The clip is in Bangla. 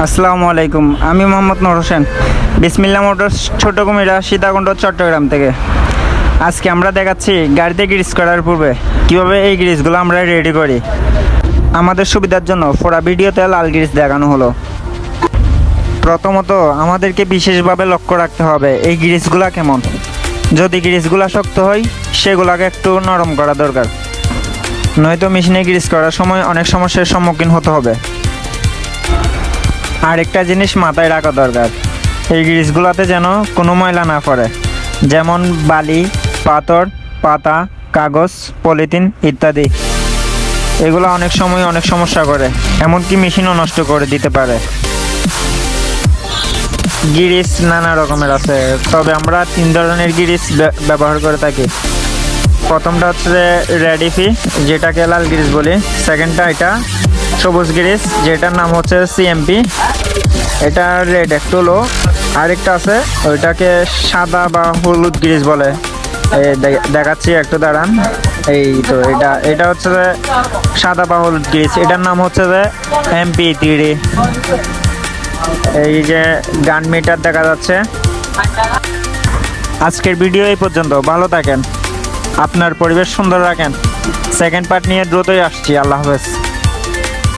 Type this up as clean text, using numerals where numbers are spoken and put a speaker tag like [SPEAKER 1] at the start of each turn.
[SPEAKER 1] আসসালামু আলাইকুম। আমি মোহাম্মদ নূর হোসেন, বিসমিল্লাহ মোটরস, ছোট কুমিরা, সীতাকুণ্ড, চট্টগ্রাম থেকে। আজকে আমরা দেখাচ্ছি গাড়িতে গ্রিজ করার পূর্বে কীভাবে এই গ্রিজগুলো আমরা রেডি করি। আমাদের সুবিধার জন্য পুরা ভিডিওতে লাল গ্রিজ দেখানো হলো। প্রথমত আমাদেরকে বিশেষভাবে লক্ষ্য রাখতে হবে এই গ্রিজগুলো কেমন। যদি গ্রিজগুলো শক্ত হয় সেগুলোকে একটু নরম করা দরকার, নয়তো মেশিনে গ্রিজ করার সময় অনেক সমস্যার সম্মুখীন হতে হবে। আরেকটা জিনিস মাথায় রাখা দরকার, এই গ্রিজগুলোতে যেন কোনো ময়লা না পড়ে, যেমন বালি, পাথর, পাতা, কাগজ, পলিথিন ইত্যাদি। এগুলো অনেক সময় অনেক সমস্যা করে, এমনকি মেশিনও নষ্ট করে দিতে পারে। গ্রিজ নানা রকমের আছে, তবে আমরা 3 ধরনের গ্রিজ ব্যবহার করে থাকি। প্রথমটা হচ্ছে রেডিফি, যেটাকে লাল গ্রিজ বলি। সেকেন্ডটা এটা সবুজ গ্রিজ, যেটার নাম হচ্ছে সিএমপি, এটা রেড একটু লো। আরেকটা আছে ওইটাকে সাদা বা হলুদ গ্রিজ বলে। দেখাচ্ছি একটু দাঁড়ান। এই তো এটা হচ্ছে যে সাদা বা হলুদ গ্রিজ, এটার নাম হচ্ছে যে MP3। এই যে গান মিটার দেখা যাচ্ছে। আজকের ভিডিও এই পর্যন্ত। ভালো থাকেন, আপনার পরিবেশ সুন্দর রাখেন। সেকেন্ড পার্ট নিয়ে দ্রুতই আসছি। আল্লাহ হাফেজ।